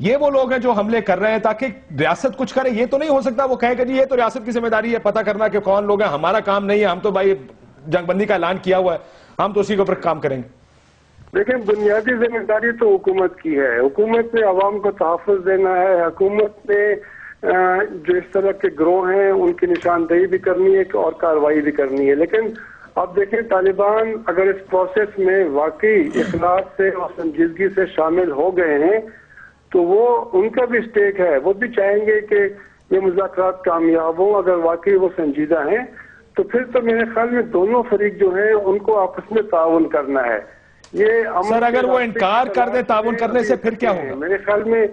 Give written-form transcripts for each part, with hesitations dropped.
یہ وہ لوگ ہیں جو حملے کر رہے ہیں تاکہ ریاست کچھ کرے. یہ تو نہیں ہو سکتا وہ کہے کہ جی یہ تو ریاست کی ذمہ داری ہے پتہ کرنا کہ کون لوگ ہیں, ہمارا کام نہیں ہے, ہم تو بھائی جنگ بندی کا اعلان کیا ہوا ہے, ہم تو اسی کے اوپر کام کریں گے. لیکن بنیادی ذمہ داری تو حکومت کی ہے. حکومت نے عوام کو تحفظ دینا ہے. حکومت نے جو اس طرح کے گروہ ہیں ان کی نشاندہی بھی کرنی ہے اور کارروائی بھی کرنی ہے. لیکن اب دیکھیں طالبان اگر اس پروسیس میں واقعی اخلاص سے اور سنجیدگی سے شامل ہو گئے ہیں تو وہ ان کا بھی اسٹیک ہے. وہ بھی چاہیں گے کہ یہ مذاکرات کامیاب ہوں. اگر واقعی وہ سنجیدہ ہیں تو پھر تو میرے خیال میں دونوں فریق جو ہیں ان کو آپس میں تعاون کرنا ہے. یہ سر اگر وہ انکار کر دیں تعاون کرنے سے پھر کیا ہوگا؟ میرے خیال میں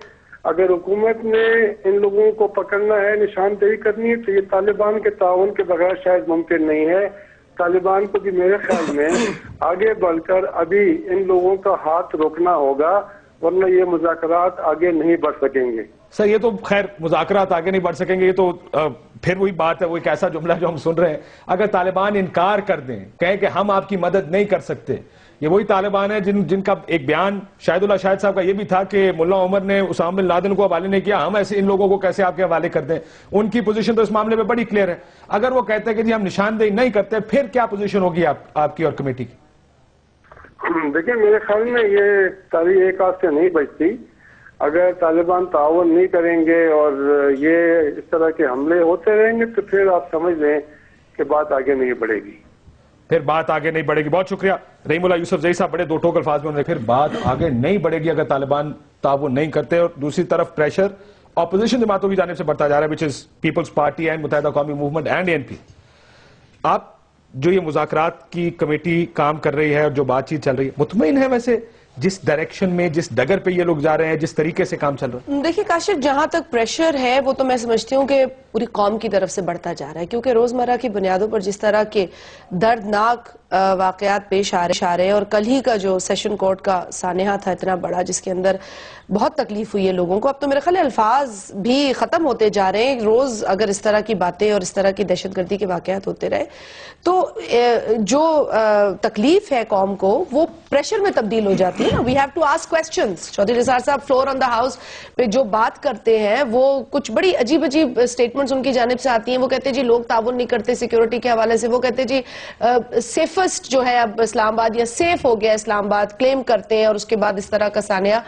اگر حکومت نے ان لوگوں کو پکڑنا ہے, نشاندہی کرنی ہے, تو یہ طالبان کے تعاون کے بغیر شاید ممکن نہیں ہے. طالبان کو بھی میرے خیال میں آگے بڑھ کر ابھی ان لوگوں کا ہاتھ روکنا ہوگا, ورنہ یہ مذاکرات آگے نہیں بڑھ سکیں گے. سر یہ تو خیر مذاکرات آگے نہیں بڑھ سکیں گے, یہ تو پھر وہی بات ہے, وہ ایک ایسا جملہ جو ہم سن رہے ہیں. اگر طالبان انکار کر دیں, کہیں کہ ہم آپ کی مدد نہیں کر سکتے, یہ وہی طالبان ہیں جن کا ایک بیان شاہد اللہ شاہد صاحب کا یہ بھی تھا کہ ملا عمر نے اسامہ بن لادن کو حوالے نہیں کیا, ہم ایسے ان لوگوں کو کیسے آپ کے حوالے کر دیں. ان کی پوزیشن تو اس معاملے میں بڑی کلیئر ہے. اگر وہ کہتے ہیں کہ جی ہم نشاندہی نہیں کرتے, پھر کیا پوزیشن ہوگی آپ کی اور کمیٹی کی؟ دیکھیں میرے خیال میں یہ تاریخ ایک ہاتھ سے نہیں بچتی. اگر طالبان تعاون نہیں کریں گے اور یہ اس طرح کے حملے ہوتے رہیں گے تو پھر آپ سمجھ لیں کہ بات آگے نہیں بڑھے گی. پھر بات آگے نہیں بڑھے گی. بہت شکریہ رحیم اللہ یوسف زئی صاحب, بڑے دو ٹوک الفاظ میں انہوں نے پھر بات آگے نہیں بڑھے گی اگر طالبان تعاون نہیں کرتے. اور دوسری طرف پریشر اپوزیشن جماعتوں کی جانب سے بڑھتا جا رہا ہے, وچ از پیپلز پارٹی اینڈ متحدہ قومی موومنٹ اینڈ ANP. آپ جو یہ مذاکرات کی کمیٹی کام کر رہی ہے اور جو بات چیت چل رہی ہے, مطمئن ہے ویسے جس ڈائریکشن میں جس ڈگر پہ یہ لوگ جا رہے ہیں, جس طریقے سے کام چل رہا ہے؟ دیکھیں کاشف, جہاں تک پریشر ہے وہ تو میں سمجھتی ہوں کہ پوری قوم کی طرف سے بڑھتا جا رہا ہے, کیونکہ روزمرہ کی بنیادوں پر جس طرح کے دردناک واقعات پیش آ رہے ہیں, اور کل ہی کا جو سیشن کورٹ کا سانحہ تھا اتنا بڑا جس کے اندر بہت تکلیف ہوئی ہے لوگوں کو, اب تو میرے خیال الفاظ بھی ختم ہوتے جا رہے ہیں. روز اگر اس طرح کی باتیں اور اس طرح کی دہشت گردی کے واقعات ہوتے رہے تو جو تکلیف ہے قوم کو وہ پریشر میں تبدیل ہو جاتی ہے نا. We have to ask questions. Chaudhry Nisar صاحب فلور آن دا ہاؤس پہ جو بات کرتے ہیں وہ کچھ بڑی عجیب عجیب اسٹیٹمنٹس ان کی جانب سے آتی ہیں. وہ کہتے ہیں جی لوگ تعاون نہیں کرتے سیکیورٹی کے حوالے سے, وہ کہتے ہیں جی سیفسٹ جو ہے اب اسلام آباد یا سیف ہو گیا اسلام آباد کلیم کرتے ہیں, اور اس کے بعد اس طرح کا سانحہ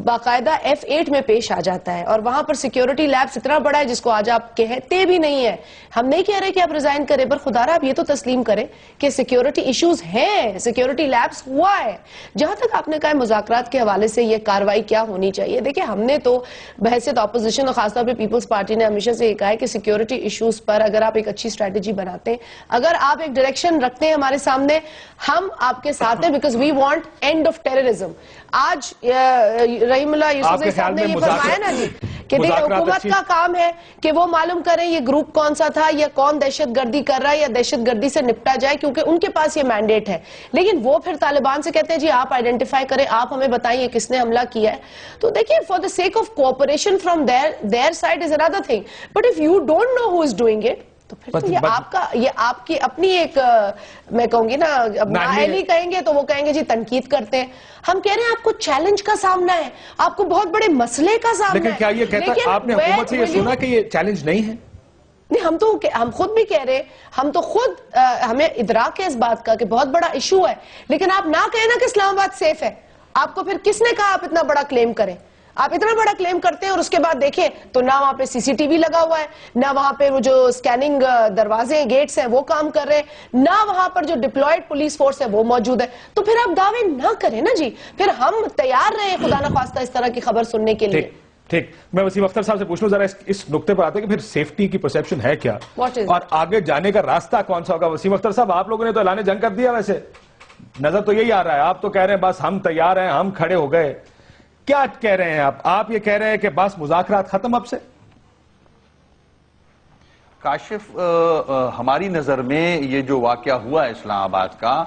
باقاعدہ F8 میں پیش آ جاتا ہے, اور وہاں پر سیکیورٹی لیبس اتنا بڑا ہے جس کو آج آپ کہتے بھی نہیں ہیں. ہم نہیں کہہ رہے کہ آپ ریزائن کریں, پر خدا را آپ یہ تو تسلیم کریں کہ سیکیورٹی ایشوز ہیں, سیکیورٹی لیبس ہوا ہے. جہاں تک آپ نے کہا مذاکرات کے حوالے سے یہ کاروائی کیا ہونی چاہیے, دیکھیں ہم نے تو بحیثیت اپوزیشن اور خاص طور پہ پیپلز پارٹی نے ہمیشہ سے یہ کہا ہے کہ سیکیورٹی ایشوز پر اگر آپ ایک اچھی اسٹریٹجی بناتے ہیں, اگر آپ ایک ڈائریکشن رکھتے ہیں ہمارے سامنے, ہم آپ کے ساتھ ہیں, because we want end of terrorism. آج رحیم اللہ یوسف زئی صاحب نے یہ فرمایا نا جی کہ حکومت کا کام ہے کہ وہ معلوم کریں یہ گروپ کون سا تھا, یا کون دہشت گردی کر رہا ہے, یا دہشت گردی سے نپٹا جائے, کیونکہ ان کے پاس یہ مینڈیٹ ہے. لیکن وہ پھر طالبان سے کہتے ہیں جی آپ آئیڈینٹیفائی کریں, آپ ہمیں بتائیں یہ کس نے حملہ کیا ہے. تو دیکھیں for the sake of cooperation from their side is another thing, but if you don't know who is doing it, تو پھر تو یہ آپ کی اپنی ایک میں کہوں گی نا نااہلی کہیں گے تو وہ کہیں گے جی تنقید کرتے ہیں. ہم کہہ رہے ہیں آپ کو چیلنج کا سامنا ہے, آپ کو بہت بڑے مسئلے کا سامنا ہے. لیکن کیا یہ کہتا ہے آپ نے حکومت سے یہ سنا کہ یہ چیلنج نہیں ہے؟ نہیں, ہم خود بھی کہہ رہے, ہم تو خود ہمیں ادراک ہے اس بات کا کہ بہت بڑا ایشو ہے, لیکن آپ نہ کہیں نا کہ اسلام آباد سیف ہے. آپ کو پھر کس نے کہا آپ اتنا بڑا کلیم کریں؟ آپ اتنا بڑا کلیم کرتے ہیں اور اس کے بعد دیکھیں تو نہ وہاں پہ CCTV لگا ہوا ہے, نہ وہاں پہ وہ جو سکیننگ دروازے گیٹس ہیں وہ کام کر رہے ہیں, نہ وہاں پر جو ڈپلوائڈ پولیس فورس ہے وہ موجود ہے. تو پھر آپ دعوے نہ کریں نا جی, پھر ہم تیار رہے خدا نہ خواستہ اس طرح کی خبر سننے کے لیے. ٹھیک, میں وسیم اختر صاحب سے پوچھ لوں ذرا اس نقطے پر آتے ہیں کہ پھر سیفٹی کی پرسیپشن ہے کیا اور آگے جانے کا راستہ کون سا ہوگا. وسیم اختر صاحب آپ لوگوں نے تو اعلان جنگ کر دیا, ویسے نظر تو یہی آ رہا ہے, آپ تو کہہ رہے ہیں بس ہم تیار ہیں, ہم کھڑے ہو گئے. کیا کہہ رہے ہیں آپ یہ کہہ رہے ہیں کہ بس مذاکرات ختم اب سے؟ کاشف, ہماری نظر میں یہ جو واقعہ ہوا ہے اسلام آباد کا,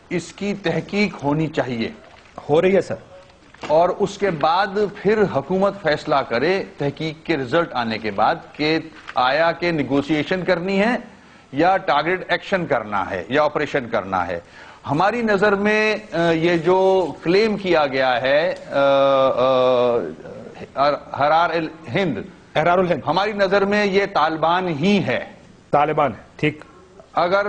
اس کی تحقیق ہونی چاہیے. ہو رہی ہے سر, اور اس کے بعد پھر حکومت فیصلہ کرے تحقیق کے رزلٹ آنے کے بعد کہ آیا کہ نیگوسیشن کرنی ہے یا ٹارگیٹ ایکشن کرنا ہے یا آپریشن کرنا ہے. ہماری نظر میں یہ جو کلیم کیا گیا ہے حرار الہند، ہماری نظر میں یہ طالبان ہی ہے، طالبان ٹھیک. اگر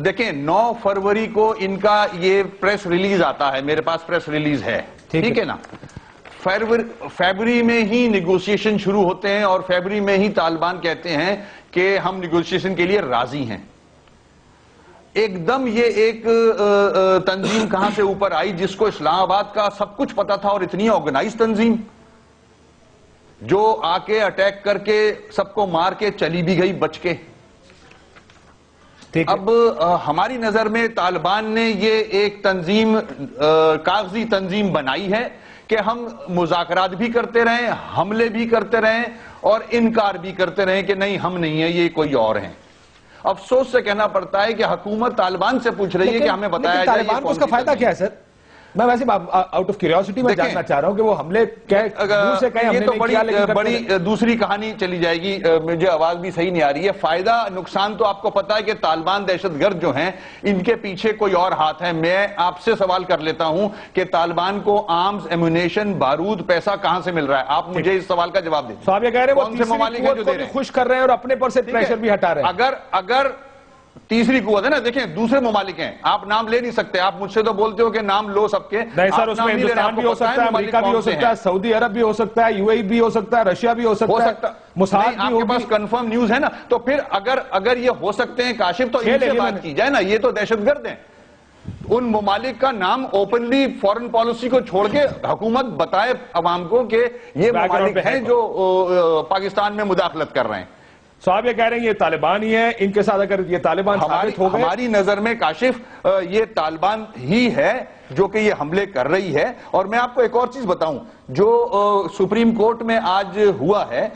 دیکھیں 9 فروری کو ان کا یہ پریس ریلیز آتا ہے، میرے پاس پریس ریلیز ہے، ٹھیک ہے نا. فیبری میں ہی نیگوسیشن شروع ہوتے ہیں اور فیبری میں ہی طالبان کہتے ہیں کہ ہم نیگوسیشن کے لیے راضی ہیں. ایک دم یہ ایک تنظیم کہاں سے اوپر آئی جس کو اسلام آباد کا سب کچھ پتا تھا، اور اتنی آرگنائز تنظیم جو آ کے اٹیک کر کے سب کو مار کے چلی بھی گئی بچ کے. اب ہماری نظر میں طالبان نے یہ ایک تنظیم کاغذی تنظیم بنائی ہے کہ ہم مذاکرات بھی کرتے رہیں، حملے بھی کرتے رہیں اور انکار بھی کرتے رہیں کہ نہیں ہم نہیں ہیں، یہ کوئی اور ہیں. افسوس سے کہنا پڑتا ہے کہ حکومت طالبان سے پوچھ رہی ہے کہ ہمیں بتایا جائے طالبان کو اس کا فائدہ کیا ہے سر؟ میں ویسے آؤٹ آف کیوریوسٹی میں جاننا چاہ رہا ہوں کہ وہ حملے یہ تو بڑی دوسری کہانی چلی جائے گی. مجھے آواز بھی صحیح نہیں آ رہی ہے. فائدہ نقصان تو آپ کو پتا ہے کہ طالبان دہشت گرد جو ہیں ان کے پیچھے کوئی اور ہاتھ ہے. میں آپ سے سوال کر لیتا ہوں کہ طالبان کو آرمز، ایمونیشن، بارود، پیسہ کہاں سے مل رہا ہے؟ آپ مجھے اس سوال کا جواب دیں. صاحب یہ کہہ رہے ہیں وہ تیسری قوت کو بھی خوش کر رہے ہیں اور اپنے پر سے پریشر بھی ہٹا رہے ہیں. اگر تیسری قوت ہے نا، دیکھیں دوسرے ممالک ہیں، آپ نام لے نہیں سکتے. آپ مجھ سے تو بولتے ہو کہ نام لو سب کے. نہیں سر، اس میں ہندوستان بھی ہو سکتا ہے، امریکہ بھی ہو سکتا ہے، سعودی عرب بھی ہو سکتا ہے، یو اے ای بھی ہو سکتا ہے، رشیا بھی ہو سکتا ہے، موساد بھی. آپ کے پاس کنفرم نیوز ہے نا؟ تو پھر اگر یہ ہو سکتے ہیں کاشف تو ان سے بات کی جائے نا. یہ تو دہشت گرد ہیں. ان ممالک کا نام اوپنلی فورن پالیسی کو چھوڑ کے حکومت بتائے عوام کو کہ یہ ممالک ہیں جو پاکستان میں مداخلت کر رہے ہیں. صاحب یہ کہہ رہے ہیں یہ طالبان ہی ہیں، ان کے ساتھ اگر یہ طالبان ثابت ہو گئے. ہماری نظر میں کاشف یہ طالبان ہی ہے جو کہ یہ حملے کر رہی ہے. اور میں آپ کو ایک اور چیز بتاؤں جو سپریم کورٹ میں آج ہوا ہے.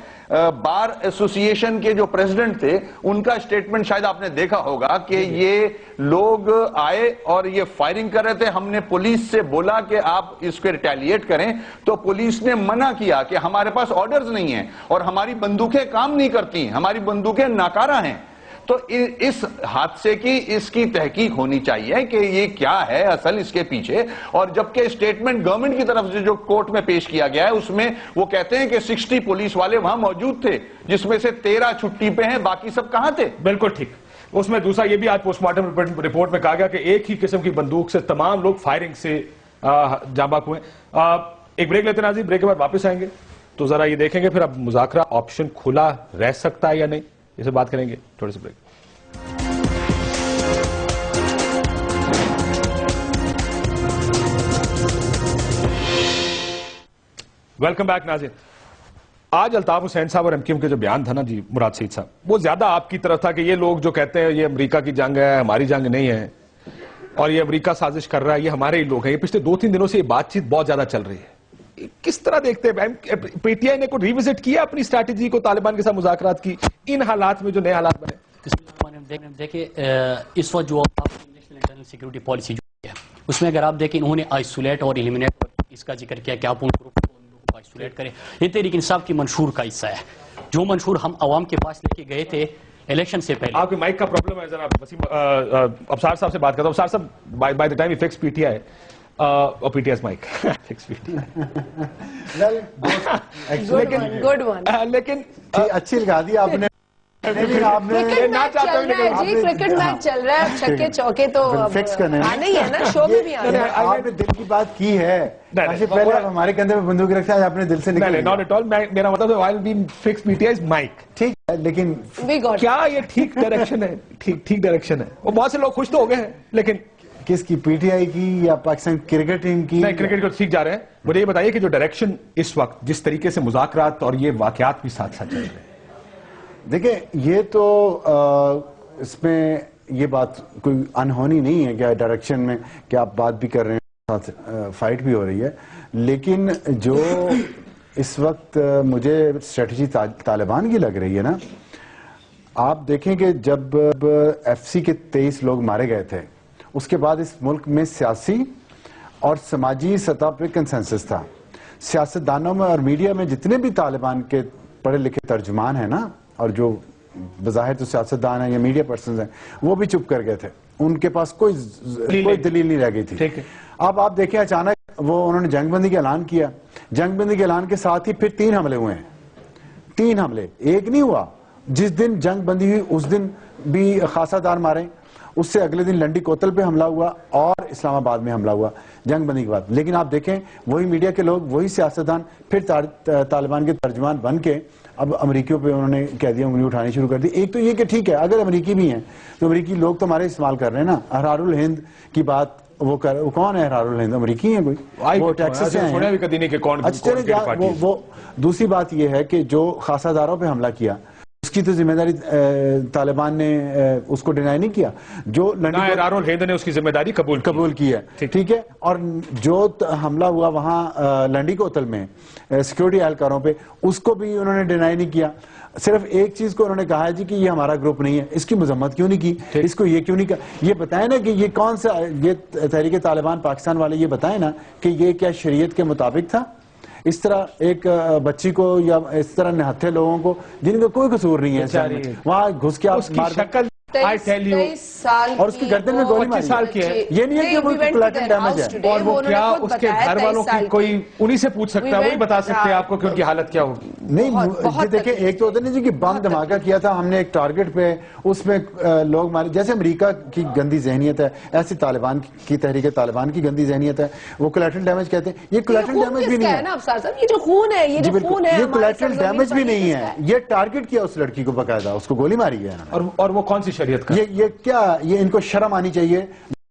بار ایسوسی ایشن کے جو پریزیڈنٹ تھے ان کا سٹیٹمنٹ شاید آپ نے دیکھا ہوگا کہ یہ لوگ آئے اور یہ فائرنگ کر رہے تھے. ہم نے پولیس سے بولا کہ آپ اس کو ریٹیلیٹ کریں تو پولیس نے منع کیا کہ ہمارے پاس آرڈرز نہیں ہیں اور ہماری بندوقیں کام نہیں کرتی، ہماری بندوقیں ناکارہ ہیں. تو اس حادثے کی اس کی تحقیق ہونی چاہیے کہ یہ کیا ہے اصل اس کے پیچھے. اور جبکہ سٹیٹمنٹ گورنمنٹ کی طرف سے جو کورٹ میں پیش کیا گیا ہے اس میں وہ کہتے ہیں کہ 60 پولیس والے وہاں موجود تھے جس میں سے 13 چھٹی پہ ہیں، باقی سب کہاں تھے؟ بالکل ٹھیک. اس میں دوسرا یہ بھی آج پوسٹ مارٹم رپورٹ میں کہا گیا کہ ایک ہی قسم کی بندوق سے تمام لوگ فائرنگ سے جاں بحق ہوئے. ایک بریک لیتے ہیں ناظرین، بریک کے بعد واپس آئیں گے تو ذرا یہ دیکھیں گے پھر اب مذاکرہ آپشن کھلا رہ سکتا ہے یا نہیں، اسے بات کریں گے. تھوڑے سے بریک. ویلکم بیک ناظرین. آج الطاف حسین صاحب اور ایم کیو ایم کے جو بیان تھا نا جی مراد سعید صاحب، وہ زیادہ آپ کی طرف تھا کہ یہ لوگ جو کہتے ہیں یہ امریکہ کی جنگ ہے، ہماری جنگ نہیں ہے اور یہ امریکہ سازش کر رہا ہے، یہ ہمارے ہی لوگ ہیں. یہ پچھلے 2-3 دنوں سے یہ بات چیت بہت زیادہ چل رہی ہے. کس طرح دیکھتے ہیں پی ٹی آئی نے کوئی ریوزٹ کیا اپنی اسٹریٹجی کو طالبان کے ساتھ مذاکرات کی ان حالات میں جو نئے حالات بنے؟ دیکھیں اس وقت جو نیشنل انٹرنل سیکورٹی پالیسی جو ہے اس میں اگر آپ دیکھیں انہوں نے آئسولیٹ اور ایلیمنیٹ اس کا ذکر کیا کہ آپ ان گروپ کو آئسولیٹ کریں. یہ تحریک انصاف کی منشور کا حصہ ہے، جو منشور ہم عوام کے پاس لے کے گئے تھے الیکشن سے پہلے. آپ کے مائک کا پرابلم ہے، ذرا وسیم ابصار صاحب سے بات کرتا ہوں. ابصار صاحب by the time you fix P T I اور P T S mic fix P T I لیکن اچھی لگا دی آپ نے. کرکٹ میچ چل رہا ہے، چھکے چوکے تو آنے ہی ہے نا، شو میں بھی آنے. آپ نے دل کی بات کی ہے، پہلے آپ ہمارے کندھے میں بندوق رکھا ہے، آپ نے دل سے نکل نہیں ناٹ ایٹ آل. میرا مطلب ہے I'll be fix PTI's mic. ٹھیک ہے لیکن کیا یہ ٹھیک ڈائریکشن ہے؟ ٹھیک ڈائریکشن ہے. وہ بہت سے لوگ خوش تو ہو گئے ہیں لیکن کس کی، پی ٹی آئی کی یا پاکستان کرکٹ ٹیم کی؟ نہیں، کرکٹ کو ٹھیک جا رہے ہیں. مجھے یہ بتائیے کہ جو ڈائریکشن اس وقت جس طریقے سے مذاکرات اور یہ واقعات بھی ساتھ ساتھ چل رہے ہیں، دیکھیں یہ تو اس میں یہ بات کوئی انہونی نہیں ہے کہ ڈائریکشن میں کہ آپ بات بھی کر رہے ہیں ساتھ فائٹ بھی ہو رہی ہے. لیکن جو اس وقت مجھے اسٹریٹجی طالبان کی لگ رہی ہے نا، آپ دیکھیں کہ جب ایف سی کے 23 لوگ مارے گئے تھے اس کے بعد اس ملک میں سیاسی اور سماجی سطح پہ کنسنسس تھا. سیاستدانوں میں اور میڈیا میں جتنے بھی طالبان کے پڑھے لکھے ترجمان ہیں نا اور جو بظاہر تو سیاستدان ہیں یا میڈیا پرسنز ہیں وہ بھی چپ کر گئے تھے, ان کے پاس کوئی دلیل نہیں رہ گئی تھی. اب آپ دیکھیں اچانک وہ انہوں نے جنگ بندی کا اعلان کیا, جنگ بندی کے اعلان کے ساتھ ہی پھر 3 حملے ہوئے ہیں, 3 حملے, ایک نہیں ہوا. جس دن جنگ بندی ہوئی اس دن بھی خاصا دار مارے, اس سے اگلے دن لنڈی کوتل پہ حملہ ہوا اور اسلام آباد میں حملہ ہوا جنگ بندی کے بعد. لیکن آپ دیکھیں وہی میڈیا کے لوگ, وہی سیاستدان پھر طالبان کے ترجمان بن کے اب امریکیوں پہ انہوں نے کہہ دیا, انگلی اٹھانی شروع کر دی. ایک تو یہ کہ ٹھیک ہے اگر امریکی بھی ہیں تو امریکی لوگ تو ہمارے استعمال کر رہے ہیں نا. احرار الہند کی بات وہ کون ہے احرار الہند؟ امریکی ہیں کوئی, وہ ٹیکسس سے ہیں. اچھا وہ دوسری بات یہ ہے کہ جو خاصا داروں پہ حملہ کیا اس کی تو ذمہ داری طالبان نے اس کو ڈینائی نہیں کیا, جو احرار الہند نے اس کی ذمہ داری قبول کی ہے, ٹھیک ہے. اور جو حملہ ہوا وہاں لنڈی کوتل میں سیکیورٹی اہلکاروں پہ, اس کو بھی انہوں نے ڈینائی نہیں کیا. صرف ایک چیز کو انہوں نے کہا ہے جی کہ یہ ہمارا گروپ نہیں ہے, اس کی مذمت کیوں نہیں کی, اس کو یہ کیوں نہیں کہا. یہ بتائیں نا کہ یہ کون سا, یہ تحریک طالبان پاکستان والے یہ بتائیں نا کہ یہ کیا شریعت کے مطابق تھا؟ اس طرح ایک بچی کو یا اس طرح نہتھے لوگوں کو جن کا کوئی قصور نہیں ہے وہاں گھس کے آپ مار, اور اس کی گردن میں گولی ماری. 25 سال کی ہے, یہ نہیں ہے کہ وہ کولیٹرل ڈیمیج ہے. اور وہ کیا اس کے گھر والوں کی کوئی انہی سے پوچھ سکتا ہے, وہی بتا سکتے ہیں آپ کو کہ ان کی حالت کیا ہوگی. نہیں دیکھیں, ایک تو ہوتا نہیں جی کہ بم دھماکہ کیا تھا ہم نے ایک ٹارگٹ پہ, اس میں لوگ مارے. جیسے امریکہ کی گندی ذہنیت ہے ایسی طالبان کی تحریک طالبان کی گندی ذہنیت ہے, وہ کولیٹرل ڈیمیج کہتے ہیں. یہ کولیٹرل ڈیمیج بھی نہیں ہے, یہ جو خون ہے, یہ جو خون ہے, یہ کولیٹرل ڈیمیج بھی نہیں ہے. یہ ٹارگٹ کیا اس لڑکی کو باقاعدہ, اس کو گولی ماری ہے. اور وہ کون سی شریعت کا؟ یہ کیا, یہ ان کو شرم آنی چاہیے.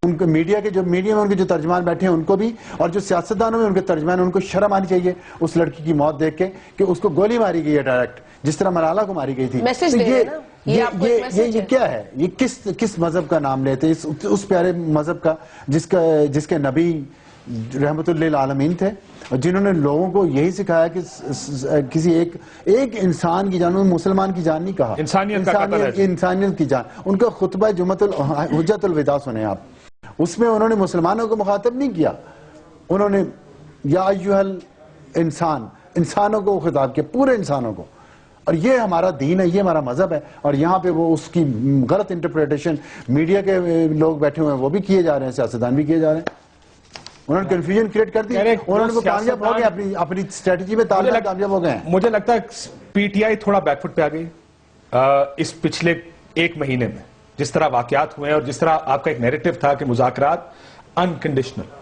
ان کو میڈیا میں ان کے جو ترجمان بیٹھے ہیں ان کو بھی, اور جو سیاستدانوں میں ان کے ترجمان, ان کو شرم آنی چاہیے اس لڑکی کی موت دیکھ کے کہ اس کو گولی ماری گئی ہے ڈائریکٹ, جس طرح ملالہ کو ماری گئی تھی. یہ کیا ہے, یہ کس مذہب کا نام لیتے ہیں, اس پیارے مذہب کا جس کے نبی رحمت للعالمین تھے, جنہوں نے لوگوں کو یہی سکھایا کہ کسی ایک انسان کی جان, مسلمان کی جان نہیں کہا, انسانیت کی جان. ان کا خطبہ جمعۃ حجۃ الوداع سنیں آپ, اس میں انہوں نے مسلمانوں کو مخاطب نہیں کیا, انہوں نے یا ایھا الانسان, انسانوں کو خطاب کیا, پورے انسانوں کو. اور یہ ہمارا دین ہے, یہ ہمارا مذہب ہے. اور یہاں پہ وہ اس کی غلط انٹرپریٹیشن میڈیا کے لوگ بیٹھے ہوئے ہیں وہ بھی کیے جا رہے ہیں, سیاستدان بھی کیے جا رہے ہیں. انہوں نے کنفیوژن کریٹ کر دی, انہوں نے وہ کامیاب ہو گئے اپنی اسٹریٹجی میں, طالبان کامیاب ہو گئے ہیں. مجھے لگتا ہے پی ٹی آئی تھوڑا بیک فٹ پہ آ گئی اس پچھلے 1 مہینے میں, جس طرح واقعات ہوئے ہیں اور جس طرح آپ کا ایک نیریٹو تھا کہ مذاکرات انکنڈیشنل,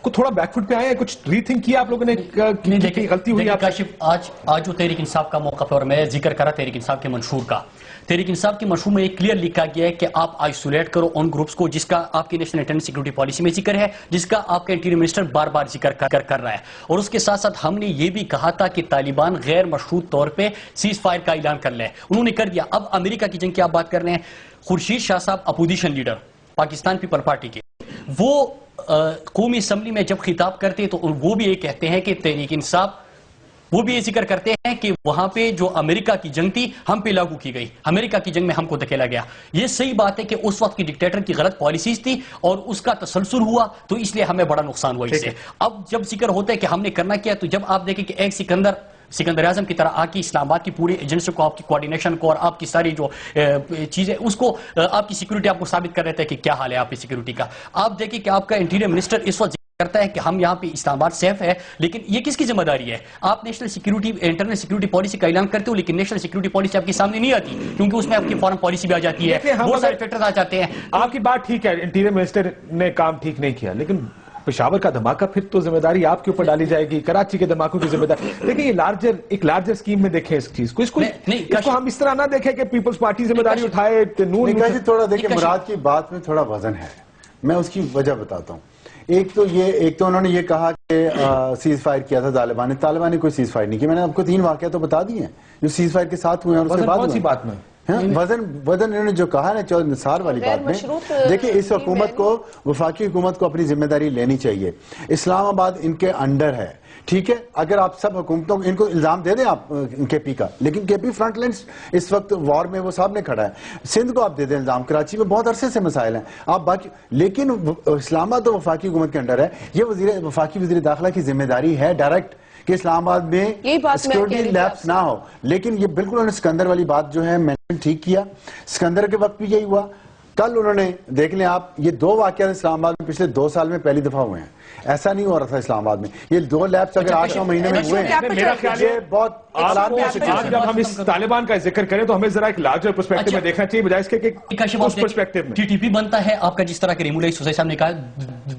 کو تھوڑا بیک فٹ پہ آئے ہیں, کچھ ری تھنک کیا آپ لوگوں نے کہ غلطی ہوئی؟ آج جو تحریک انصاف کا موقف ہے, اور میں ذکر کر رہا تحریک انصاف کے منشور کا, تحریک انصاف کے منشور میں ایک کلیئر لکھا گیا ہے کہ آپ آئسولیٹ کرو ان گروپس کو جس کا آپ کی نیشنل انٹرنل سیکورٹی پالیسی میں ذکر ہے, جس کا آپ کا انٹیریئر منسٹر بار بار ذکر کر رہا ہے. اور اس کے ساتھ ساتھ ہم نے یہ بھی کہا تھا کہ طالبان غیر مشروط طور پہ سیز فائر کا اعلان کر لے, انہوں نے کر دیا. اب امریکہ کی جنگ کی آپ بات کر رہے ہیں, خورشید شاہ صاحب opposition leader Pakistan people party کے, وہ قومی اسمبلی میں جب خطاب کرتے تو وہ بھی یہ کہتے ہیں کہ تحریک انصاف, وہ بھی یہ ذکر کرتے ہیں کہ وہاں پہ جو امریکہ کی جنگ تھی ہم پہ لاگو کی گئی, امریکہ کی جنگ میں ہم کو دھکیلا گیا. یہ صحیح بات ہے کہ اس وقت کی ڈکٹیٹر کی غلط پالیسیز تھی اور اس کا تسلسل ہوا, تو اس لیے ہمیں بڑا نقصان ہوا اس سے. اب جب ذکر ہوتا ہے کہ ہم نے کرنا کیا, تو جب آپ دیکھیں کہ ایک سکندر اعظم کی طرح آ کی اسلام آباد کی پوری ایجنسی کو, آپ کی کوارڈینیشن کو اور آپ کی ساری جو چیزیں, اس کو آپ کی سیکورٹی آپ کو ثابت کر رہے تھے کہ کیا حال ہے آپ کی سیکورٹی کا. آپ دیکھیں کہ آپ کا انٹیریئر منسٹر اس وقت کرتا ہے کہ ہم یہاں پہ اسلام آباد سیف ہے, لیکن یہ کس کی ذمہ داری ہے؟ آپ national security internal security policy کا اعلان کرتے ہو, لیکن نیشنل سیکورٹی پالیسی آپ کے سامنے نہیں آتی, کیونکہ اس میں آپ کی فارن پالیسی بھی آ جاتی ہے, بہت سارے فیکٹرز آ جاتے ہیں. آپ کی بات ٹھیک ہے, انٹیریئر منسٹر نے کام ٹھیک نہیں کیا, لیکن پشاور کا دھماکہ پھر تو ذمہ داری آپ کے اوپر ڈالی جائے گی, کراچی کے دھماکوں کی ذمہ داری. لیکن یہ ایک لارجر اسکیم میں دیکھیں اس چیز کو, اس کو ہم اس طرح نہ دیکھیں کہ پیپلز پارٹی ذمہ داری اٹھائے. تھوڑا دیکھیں, مراد کی بات میں تھوڑا وزن ہے, میں اس کی وجہ بتاتا ہوں. ایک تو انہوں نے یہ کہا کہ سیز فائر کیا تھا طالبان نے کوئی سیز فائر نہیں کیا. میں نے آپ کو 3 واقعہ تو بتا دیے ہیں جو سیز فائر کے ساتھ ہوئے ہیں, اور اس کے بعد کون سی بات میں وزن انہوں نے جو کہا نا نثار والی بات میں, دیکھیں اس حکومت کو, وفاقی حکومت کو اپنی ذمہ داری لینی چاہیے. اسلام آباد ان کے انڈر ہے, ٹھیک ہے, اگر آپ سب حکومتوں ان کو الزام دے دیں آپ کے پی کا, لیکن کے پی فرنٹ لائنز اس وقت وار میں وہ سامنے کھڑا ہے. سندھ کو آپ دے دیں الزام, کراچی میں بہت عرصے سے مسائل ہیں آپ باقی, لیکن اسلام آباد تو وفاقی حکومت کے انڈر ہے. یہ وفاقی وزیر داخلہ کی ذمہ داری ہے ڈائریکٹ کہ اسلام آباد میں سیکیورٹی لیپس نہ ہو، لیکن یہ بالکل انہوں نے سکندر والی بات جو ہے میں ٹھیک کیا. سکندر کے وقت بھی یہی ہوا. کل انہوں نے دیکھ لیں آپ، یہ 2 واقعات اسلام آباد میں پچھلے 2 سال میں پہلی دفعہ ہوئے ہیں. ایسا نہیں ہو رہا تھا اسلام آباد میں. یہ 2 لیبس اگر 8-9 مہینے میں ہوئے ہیں، میرا خیال ہے بہت آج جب ہم اس طالبان کا ذکر کریں تو ہمیں ذرا ایک لارجر پرسپیکٹو میں دیکھنا چاہیے بجائے اس کے کہ اس پرسپیکٹو میں ٹی ٹی پی بنتا ہے آپ کا، جس طرح کہ ریمولا سوسائی صاحب نے کہا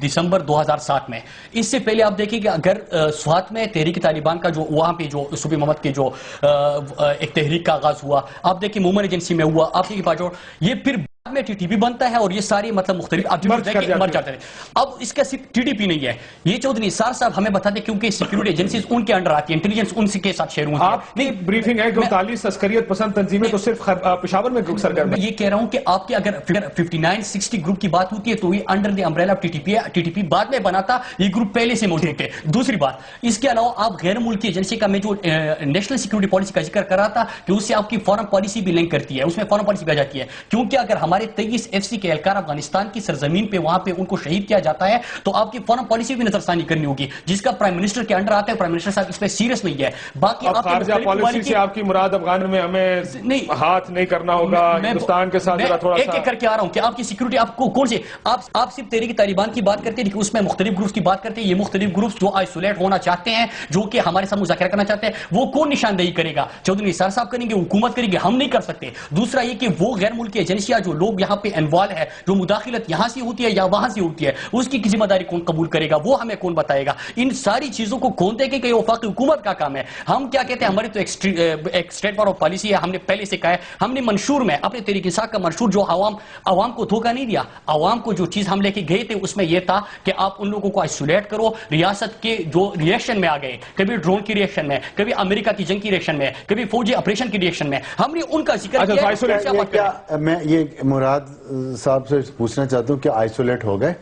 دسمبر 2007 میں. اس سے پہلے آپ دیکھیں کہ اگر سوات میں تحریک طالبان کا جو وہاں پہ جو صوفی محمد کے جو ایک تحریک کا آغاز ہوا، آپ دیکھیں مومن ایجنسی میں ہوا، آپ دیکھیں باجوڑ، یہ پھر میں ٹی ٹی پی بنتا ہے اور یہ ساری مطلب مختلف مر جاتے ہیں. اب اس کا صرف ٹی ٹی پی نہیں ہے، یہ چودھری نثار صاحب ہمیں بتاتے ہیں کیونکہ سیکیورٹی ایجنسیز ان کے انڈر آتی ہیں، انٹیلیجنس ان کے ساتھ شیئر ہوتی ہے. آپ کی بریفنگ ہے کہ 39 عسکریت پسند تنظیمیں تو صرف پشاور میں سرگرم ہے. یہ کہہ رہا ہوں کہ آپ کے اگر 59-60 گروپ کی بات ہوتی ہے تو یہ under the umbrella T T P ہے. ٹی ٹی پی بعد میں بناتا، یہ گروپ پہلے سے موجود ہے. دوسری بات، اس کے علاوہ آپ غیر ملکی ایجنسی کا میں جو نیشنل سیکیورٹی پالیسی کا ذکر کر رہا تھا کہ اس سے آپ کی فارن پالیسی بھی لنک کرتی ہے، اس میں فارن پالیسی بھی آ جاتی ہے. کیونکہ اگر ہمارے 23 FC کے اہلکار افغانستان کی سرزمین پہ وہاں پہ ان کو شہید کیا جاتا ہے تو آپ کی فارن پالیسی بھی نظر ثانی کرنی ہوگی، جس کا پرائم منسٹر کے انڈر آتا ہے. پرائم منسٹر صاحب اس پہ سیریس نہیں ہے. باقی آپ خارجہ پالیسی سے آپ کی مراد افغان میں ہمیں ہاتھ نہیں کرنا ہوگا، ہندوستان کے ساتھ تھوڑا سا ایک کر کے آ رہا ہوں کہ آپ کی سیکیورٹی آپ کو کون سے آپ صرف تحریک طالبان کی بات کرتے ہیں، لیکن اس میں مختلف گروپس کی بات کرتے ہیں. یہ مختلف گروپس جو آئسولیٹ ہونا چاہتے ہیں، جو کہ ہمارے ساتھ مذاکرہ کرنا چاہتے ہیں، وہ کون نشاندہی کرے گا؟ چودھری نثار صاحب کریں گے، حکومت کریں گے، ہم نہیں کر سکتے. دوسرا یہ کہ وہ غیر ملکی ایجنسیاں جو لوگ یہاں پہ انوالو ہے، جو مداخلت یہاں سے ہوتی ہے یا وہاں سے ہوتی ہے، اس کی ذمہ داری کون قبول کرے گا؟ وہ ہمیں کون بتائے گا؟ ان ساری چیزوں کو کون دے گا کہ یہ وفاقی حکومت کا کام ہے. ہم کیا کہتے ہیں، ہماری تو ایک اسٹیٹ فارورڈ پالیسی ہے. ہم نے پہلے سے کہا ہے، ہم نے منشور میں اپنے تحریک انصاف کا منشور جو عوام کو دھوکہ نہیں دیا. عوام کو جو چیز ہم لے کے گئے تھے اس میں یہ تھا کہ آپ ان لوگوں کو آئسولیٹ کرو. ریاست کے جو ریئیکشن میں آ گئے، کبھی ڈرون کی ریئیکشن میں، کبھی امریکہ کی جنگ کی ریئیکشن میں، کبھی فوجی آپریشن کی ریئیکشن میں، ہم نے ان کا ذکر کیا. میں یہ مراد صاحب سے پوچھنا چاہتا ہوں کہ آئسولیٹ ہو گئے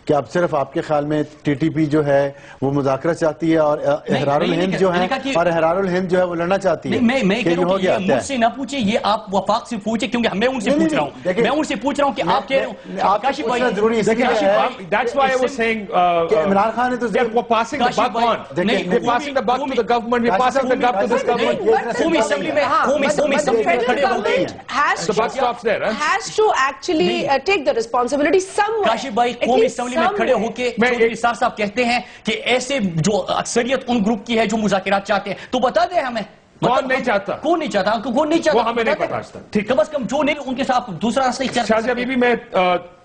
کہ اب صرف آپ کے خیال میں ٹی ٹی پی جو ہے وہ مذاکرہ چاہتی ہے اور احرار الہند جو ہے اور احرار الہند جو ہے وہ لڑنا چاہتی ہے؟ میں کہہ رہا ہوں کہ یہ مجھ سے نہ پوچھے، یہ آپ وفاق سے پوچھے، کیونکہ میں ان سے پوچھ رہا ہوں. میں ان سے پوچھ رہا ہوں کہ آپ کہہ رہے ہوں کاشف بھائی ضروری ہے. That's why I was saying کہ عمران خان نے تو we're passing the buck on. We're passing the buck to the government. We're passing the buck to this government. قومی اسمبلی میں The buck stops there. has to actually take the responsibility somewhere. Kashif بھائی قومی assembly میں کھڑے ہو کے چودھری نثار صاحب کہتے ہیں کہ ایسے جو اکثریت ان گروپ کی ہے جو مذاکرات چاہتے ہیں، تو بتا دیں ہمیں کون نہیں چاہتا، کون نہیں چاہتا، کون نہیں چاہتا، وہ ہمیں نہیں پتا. ٹھیک، کم از کم جو نہیں ان کے ساتھ دوسرا راستہ اختیار. شاہ جی ابھی بھی میں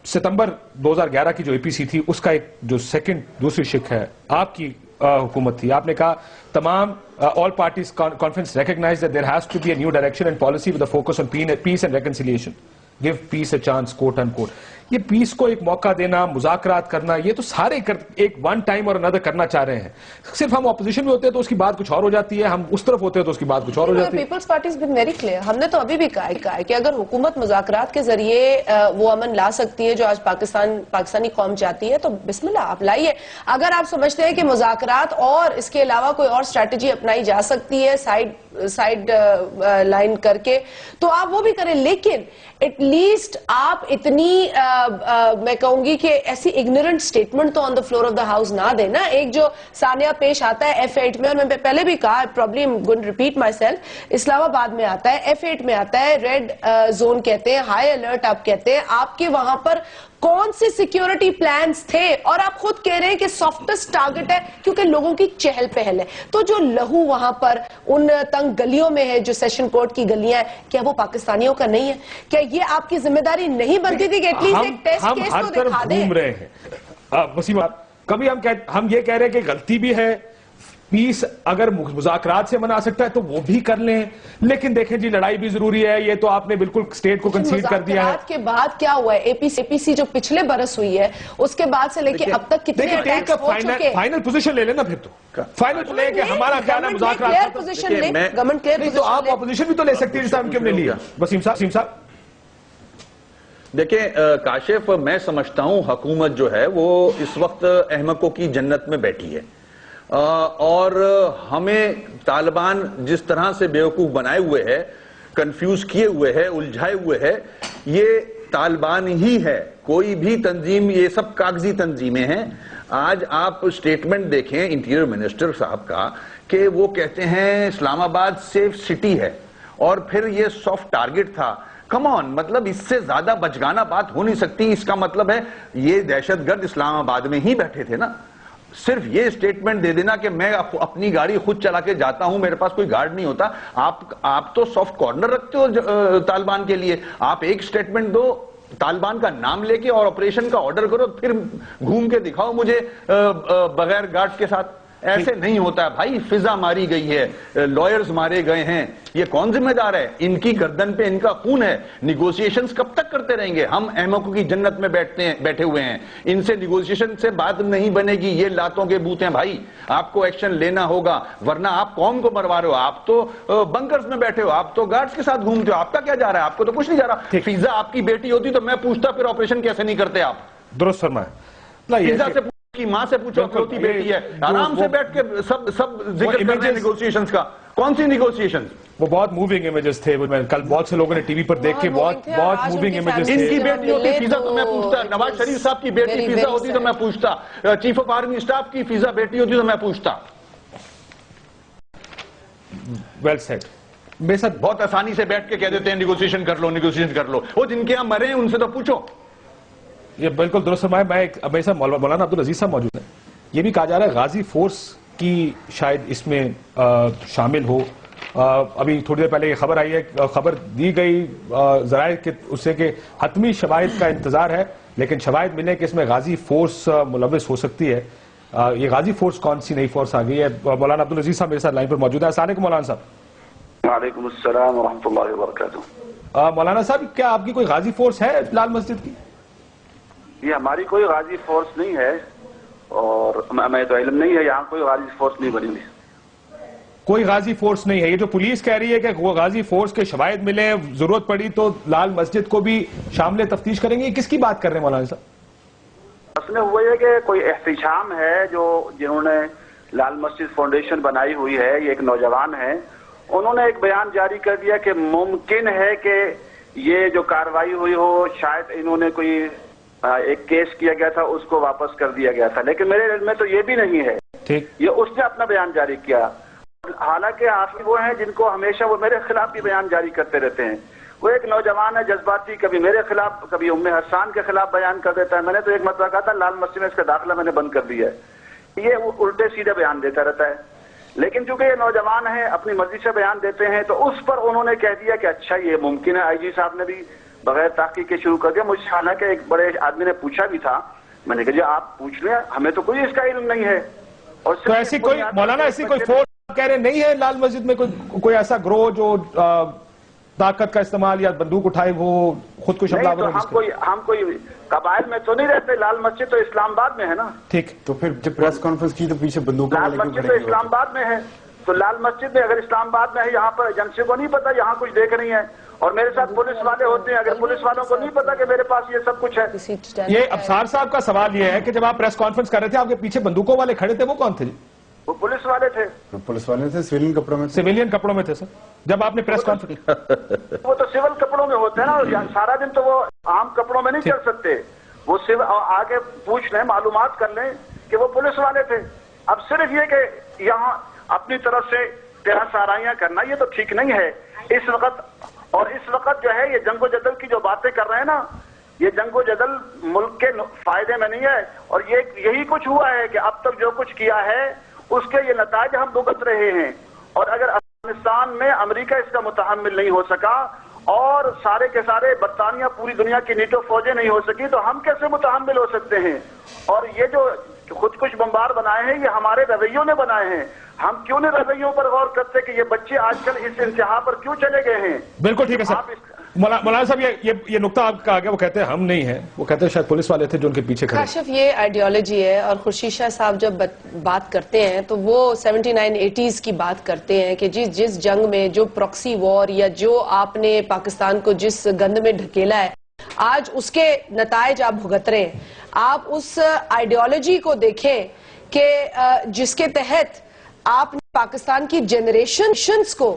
ستمبر 2011 کی جو اے پی سی تھی اس کا ایک جو دوسری شق ہے آپ کی حکومت تھی. آپ نے کہا تمام all parties conference recognize that there has to be a new direction and policy with a focus on peace and reconciliation. Give peace a chance, quote unquote. یہ پیس کو ایک موقع دینا، مذاکرات کرنا، یہ تو سارے ایک ون ٹائم اور another کرنا چاہ رہے ہیں. صرف ہم اپوزیشن میں ہوتے ہیں تو اس کی بات کچھ اور ہو جاتی ہے، ہم اس طرف ہوتے ہیں تو اس کی بات کچھ اور ہو جاتی ہے. Peoples Party has been very clear. ہم نے تو ابھی بھی کہا ہے کہ اگر حکومت مذاکرات کے ذریعے وہ امن لا سکتی ہے جو آج پاکستانی قوم چاہتی ہے تو بسم اللہ آپ لائیے. اگر آپ سمجھتے ہیں کہ مذاکرات اور اس کے علاوہ کوئی اور اسٹریٹجی اپنائی جا سکتی ہے سائیڈ لائن کر کے تو آپ وہ بھی کریں، لیکن ایٹ لیسٹ آپ اتنی میں کہوں گی کہ ایسی اگنورنٹ سٹیٹمنٹ تو on the floor of the house نہ دینا. ایک جو سانیہ پیش آتا ہے F8 میں، اور میں پہلے بھی کہا probably I'm going to repeat myself، اسلام آباد میں آتا ہے، F8 میں آتا ہے، ریڈ زون کہتے ہیں، ہائی الرٹ آپ کہتے ہیں. آپ کے وہاں پر کون سے سیکیورٹی پلانز تھے؟ اور آپ خود کہہ رہے ہیں کہ سافٹسٹ ٹارگٹ ہے کیونکہ لوگوں کی چہل پہل ہے. تو جو لہو وہاں پر ان تنگ گلیوں میں ہے جو سیشن کورٹ کی گلیاں ہیں، کیا وہ پاکستانیوں کا نہیں ہے؟ کیا یہ آپ کی ذمہ داری نہیں بنتی تھی کہ ایٹ لیسٹ ایک ٹیسٹ کیس تو دکھا دیں؟ گھوم رہے ہیں وسیم، کبھی ہم یہ کہہ رہے ہیں کہ غلطی بھی ہے، پیس اگر مذاکرات سے منا سکتا ہے تو وہ بھی کر لیں، لیکن دیکھیں جی لڑائی بھی ضروری ہے. یہ تو آپ نے بالکل اسٹیٹ کو کنسیڈ کر دیا ہے. مذاکرات کے بعد کیا ہوا ہے؟ اے پی سی جو پچھلے برس ہوئی ہے اس کے بعد سے لے کے اب تک کتنے اٹیکس ہو چکے ہیں؟ فائنل پوزیشن لے لینا، پھر تو فائنل تو لے کہ ہمارا خیال ہے مذاکرات پوزیشن لے، گورنمنٹ کلیئر نہیں تو آپ اپوزیشن بھی تو لے سکتی ہے جیسا ہم کیوں نے لیا. وسیم صاحب دیکھیں کاشف، میں سمجھتا ہوں حکومت جو ہے وہ اس وقت احمقوں کی جنت میں بیٹھی ہے، اور ہمیں طالبان جس طرح سے بیوقوف بنائے ہوئے ہے، کنفیوز کیے ہوئے ہے، الجھائے ہوئے ہے، یہ طالبان ہی ہے. کوئی بھی تنظیم، یہ سب کاغذی تنظیمیں ہیں. آج آپ سٹیٹمنٹ دیکھیں انٹیریئر منسٹر صاحب کا کہ وہ کہتے ہیں اسلام آباد سیف سٹی ہے اور پھر یہ سافٹ ٹارگٹ تھا. کم آن، مطلب اس سے زیادہ بچگانہ بات ہو نہیں سکتی. اس کا مطلب ہے یہ دہشت گرد اسلام آباد میں ہی بیٹھے تھے نا. صرف یہ سٹیٹمنٹ دے دینا کہ میں اپنی گاڑی خود چلا کے جاتا ہوں، میرے پاس کوئی گارڈ نہیں ہوتا. آپ تو سافٹ کارنر رکھتے ہو طالبان کے لیے. آپ ایک سٹیٹمنٹ دو، طالبان کا نام لے کے اور آپریشن کا آرڈر کرو، پھر گھوم کے دکھاؤ مجھے بغیر گارڈ کے ساتھ. ایسے نہیں ہوتا ہے بھائی. فضا ماری گئی ہے، لائرز مارے گئے ہیں. یہ کون ذمہ دار ہے؟ ان کی گردن پہ ان کا خون ہے. نیگوسیشنز کب تک کرتے رہیں گے؟ ہم احمقوں کی جنت میں بیٹھے ہوئے ہیں. ان سے نیگوسیشن سے بات نہیں بنے گی. یہ لاتوں کے بوت ہیں بھائی. آپ کو ایکشن لینا ہوگا، ورنہ آپ قوم کو مروا رہے ہو. آپ تو بنکرز میں بیٹھے ہو، آپ تو گارڈز کے ساتھ گھومتے ہو. آپ کا کیا جا رہا ہے؟ آپ کو تو کچھ نہیں جا رہا. فضا آپ کی بیٹی ہوتی تو میں پوچھتا پھر آپریشن کیسے نہیں کرتے آپ. درست فرمایا. فضا سے کی ماں سے پوچھو اکلوتی بیٹی ہے. آرام سے بیٹھ کے سب ذکر کر رہے ہیں نیگوسیشنز کا. کون سی نیگوسیشنز؟ وہ بہت موونگ امیجز تھے. کل بہت سے لوگوں نے ٹی وی پر دیکھ کے بہت موونگ امیجز تھے. ان کی بیٹی ہوتی فضا تو میں پوچھتا. نواز شریف صاحب کی بیٹی فضا ہوتی تو میں پوچھتا. چیف آف آرمی اسٹاف کی فضا بیٹی ہوتی تو میں پوچھتا. Well said. میرے ساتھ بہت آسانی سے بیٹھ کے کہہ دیتے ہیں نیگوسیشن کر لو، نیگوسیشن کر لو. وہ جن کے یہاں مرے ہیں ان سے تو پوچھو. یہ بالکل درست فرمایا. میرے ساتھ مولانا عبدالعزیز صاحب موجود ہیں. یہ بھی کہا جا رہا ہے غازی فورس کی شاید اس میں شامل ہو. ابھی تھوڑی دیر پہلے یہ خبر آئی ہے، خبر دی گئی ذرائع اس سے کہ حتمی شواہد کا انتظار ہے، لیکن شواہد ملے کہ اس میں غازی فورس ملوث ہو سکتی ہے. یہ غازی فورس کون سی نئی فورس آ گئی ہے؟ مولانا عبدالعزیز صاحب میرے ساتھ لائن پر موجود ہے. السلام علیکم مولانا صاحب. وعلیکم السلام ورحمۃ اللہ وبرکاتہ. مولانا صاحب، کیا آپ کی کوئی غازی فورس ہے لال مسجد کی؟ یہ ہماری کوئی غازی فورس نہیں ہے، اور ہمیں تو علم نہیں ہے یہاں کوئی غازی فورس نہیں بنی ہوئی. کوئی غازی فورس نہیں ہے. یہ جو پولیس کہہ رہی ہے کہ وہ غازی فورس کے شواہد ملے، ضرورت پڑی تو لال مسجد کو بھی شامل تفتیش کریں گے، کس کی بات کر رہے ہیں مولانا صاحب؟ اصل میں ہوا یہ کہ کوئی احتشام ہے جنہوں نے لال مسجد فاؤنڈیشن بنائی ہوئی ہے. یہ ایک نوجوان ہے، انہوں نے ایک بیان جاری کر دیا کہ ممکن ہے کہ یہ جو کارروائی ہوئی ہو، شاید انہوں نے کوئی ایک کیس کیا گیا تھا اس کو واپس کر دیا گیا تھا، لیکن میرے علم میں تو یہ بھی نہیں ہے. یہ اس نے اپنا بیان جاری کیا. حالانکہ آپ وہ ہیں جن کو ہمیشہ وہ میرے خلاف بھی بیان جاری کرتے رہتے ہیں. وہ ایک نوجوان ہے جذباتی، کبھی میرے خلاف کبھی ام حسان کے خلاف بیان کر دیتا ہے. میں نے تو ایک مرتبہ کہا تھا لال مسجد میں اس کا داخلہ میں نے بند کر دیا ہے. یہ وہ الٹے سیدھے بیان دیتا رہتا ہے. لیکن چونکہ یہ نوجوان ہیں، اپنی مرضی سے بیان دیتے ہیں، تو اس پر انہوں نے کہہ دیا کہ اچھا یہ ممکن ہے. آئی جی صاحب نے بھی بغیر تحقیق کے شروع کر دیا. مجھ سے حالانکہ ایک بڑے آدمی نے پوچھا بھی تھا، میں نے کہا جی آپ پوچھ لیں، ہمیں تو کوئی اس کا علم نہیں ہے. اور تو ایسی کوئی مولانا ایسی کوئی فورس کہہ رہے نہیں ہے لال مسجد میں کوئی ایسا گروہ جو طاقت کا استعمال یا بندوق اٹھائے وہ خود کو حملہ کرے؟ ہم کوئی قبائل میں تو نہیں رہتے. لال مسجد تو اسلام آباد میں ہے نا. ٹھیک. تو پھر جب پریس کانفرنس کی تو پیچھے بندوق لال مسجد تو اسلام آباد میں ہے. تو لال مسجد میں اگر اسلام آباد میں ہے، یہاں پر ایجنسی کو نہیں پتا یہاں کچھ دیکھ رہی ہیں، اور میرے ساتھ پولیس والے ہوتے ہیں. اگر پولیس والوں کو نہیں پتا کہ میرے پاس یہ سب کچھ ہے. یہ ابصار صاحب کا سوال یہ ہے کہ جب آپ پریس کانفرنس کر رہے تھے، آپ کے پیچھے بندوقوں والے کھڑے تھے، وہ کون تھے؟ وہ پولیس والے تھے. پولیس والے تھے سویلین کپڑوں میں. سویلین کپڑوں میں تھے سر جب آپ نے پریس کانفرنس. وہ تو سول کپڑوں میں ہوتے ہیں نا، سارا دن تو وہ عام کپڑوں میں نہیں چل سکتے. وہ آگے پوچھ لیں، معلومات کر لیں کہ وہ پولیس والے تھے. اب صرف یہ کہ یہاں اپنی طرف سے پیاس آرائیاں کرنا یہ تو ٹھیک نہیں ہے اس وقت. اور اس وقت جو ہے یہ جنگ و جدل کی جو باتیں کر رہے ہیں نا، یہ جنگ و جدل ملک کے فائدے میں نہیں ہے. اور یہی کچھ ہوا ہے کہ اب تک جو کچھ کیا ہے اس کے یہ نتائج ہم بھگت رہے ہیں. اور اگر افغانستان میں امریکہ اس کا متحمل نہیں ہو سکا اور سارے کے سارے برطانیہ پوری دنیا کی نیٹو فوجیں نہیں ہو سکی تو ہم کیسے متحمل ہو سکتے ہیں؟ اور یہ جو خود کچھ بمبار بنائے ہیں یہ ہمارے رویوں نے بنائے ہیں. ہم کیوں نہیں رویوں پر غور کرتے کہ یہ بچے آج کل اس انتہا پر کیوں چلے گئے ہیں؟ بالکل ٹھیک ہے سر. مولانا صاحب یہ نقطہ آپ کا آگے، وہ کہتے ہیں ہم نہیں ہیں، وہ کہتے ہیں شاید پولیس والے تھے جو ان کے پیچھے کھڑے. کاشف یہ آئیڈیالوجی ہے، اور خورشید شاہ صاحب جب بات کرتے ہیں تو وہ 79-80s کی بات کرتے ہیں کہ جس جنگ میں جو پراکسی وار یا جو آپ نے پاکستان کو جس گند میں ڈھکیلا ہے، آج اس کے نتائج آپ بھگت رہے ہیں. آپ اس آئیڈیالوجی کو دیکھیں کہ جس کے تحت آپ نے پاکستان کی جنریشنز کو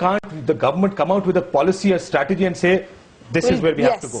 Can't the government come out with a policy, a strategy and say this is where we have to go?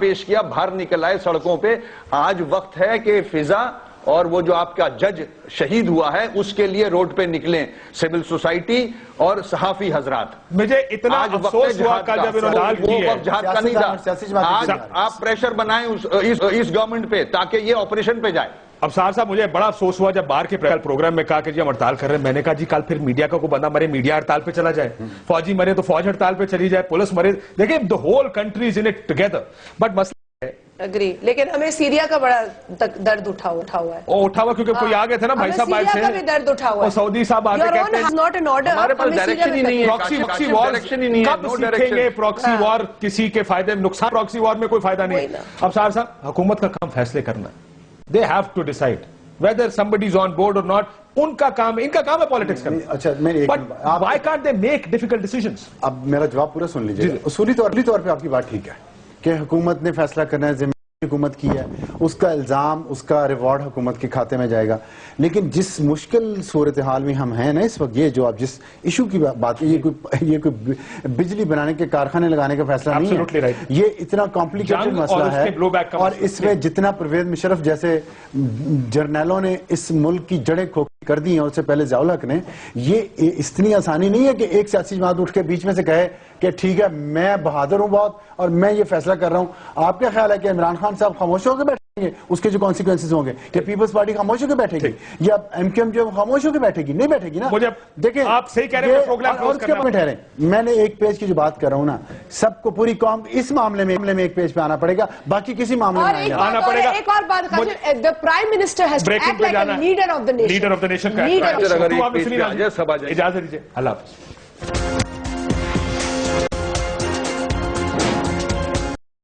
پیش کیا، باہر نکل آئے سڑکوں پہ. آج وقت ہے کہ فضا اور وہ جو آپ کا جج شہید ہوا ہے اس کے لیے روڈ پہ نکلیں سول سوسائٹی اور صحافی حضرات. مجھے اتنا افسوس ہوا کہ جب انہوں نے ڈال کی ہے جہاد کا نہیں تھا. آج آپ پریشر بنائیں اس گورنمنٹ پہ تاکہ یہ آپریشن پہ جائے. ابصار صاحب مجھے بڑا افسوس ہوا جب باہر کے پروگرام میں کہا کہ جی ہم ہڑتال کر رہے ہیں. میں نے کہا جی کل پھر میڈیا کا کوئی بندہ مرے میڈیا ہڑتال پہ چلا جائے, فوجی مرے تو فوج ہڑتال پہ چلی جائے, پولیس مرے. دیکھیں the whole country is in it together. But مسئلہ اگری, لیکن ہمیں سیریا کا بڑا درد اٹھا ہوا ہے. اٹھا ہوا کیونکہ کوئی آگے تھے نا بھائی صاحب باہر سے, سیریا کا بھی درد اٹھا ہوا ہے. سعودی صاحب آگے کہتے ہیں not an order. ہمارے پاس ڈائریکشن ہی نہیں ہے. پراکسی وار کب سیکھیں گے؟ پراکسی وار کسی کے فائدے نقصان, پراکسی وار میں کوئی فائدہ نہیں. ابصار صاحب حکومت کا کام فیصلے کرنا, they have to decide whether somebody is on board or not. ان کا کام ہے پالیٹکس کرنا. اچھا but why can't they make difficult decisions? اب میرا جواب پورا سن لیجیے. اصولی طور پہ آپ کی بات ٹھیک ہے کہ حکومت نے فیصلہ کرنا ہے, حکومت کی ہے, اس کا الزام, اس کا ریوارڈ حکومت کے کھاتے میں جائے گا. لیکن جس مشکل صورتحال میں ہم ہیں نا اس وقت, یہ جو آپ جس ایشو کی بات ہے, یہ کوئی بجلی بنانے کے کارخانے لگانے کا فیصلہ نہیں ہے. یہ اتنا کمپلیکیٹڈ مسئلہ ہے, اور اس میں جتنا پرویز مشرف جیسے جرنیلوں نے اس ملک کی جڑیں کھوکھلی کر دی ہیں, اور اس سے پہلے ضیاء الحق نے, یہ اتنی آسانی نہیں ہے کہ ایک سیاسی جماعت اٹھ کے بیچ میں سے کہے کہ ٹھیک ہے میں بہادر ہوں بہت اور میں یہ فیصلہ کر رہا ہوں. آپ کیا خیال ہے کہ عمران خان صاحب خاموش ہو کے بیٹھیں گے, اس کے جو کانسیکوینسز ہوں گے؟ کہ پیپلز پارٹی خاموش ہو کے بیٹھے گی, یا ایم کیو ایم جو خاموش ہو کے بیٹھے گی؟ نہیں بیٹھے گی نا. دیکھیں آپ صحیح کہہ رہے ہیں, پروگرام کلوز کرنا. میں نے ایک پیج کی جو بات کر رہا ہوں نا, سب کو پوری قوم اس معاملے میں ایک پیج پہ آنا پڑے گا, باقی کسی معاملے میں آنا پڑے گا. ایک اور بات, the prime minister has to act like a leader of the nation. Leader of the nation کا اجازت دیجیے. اللہ حافظ.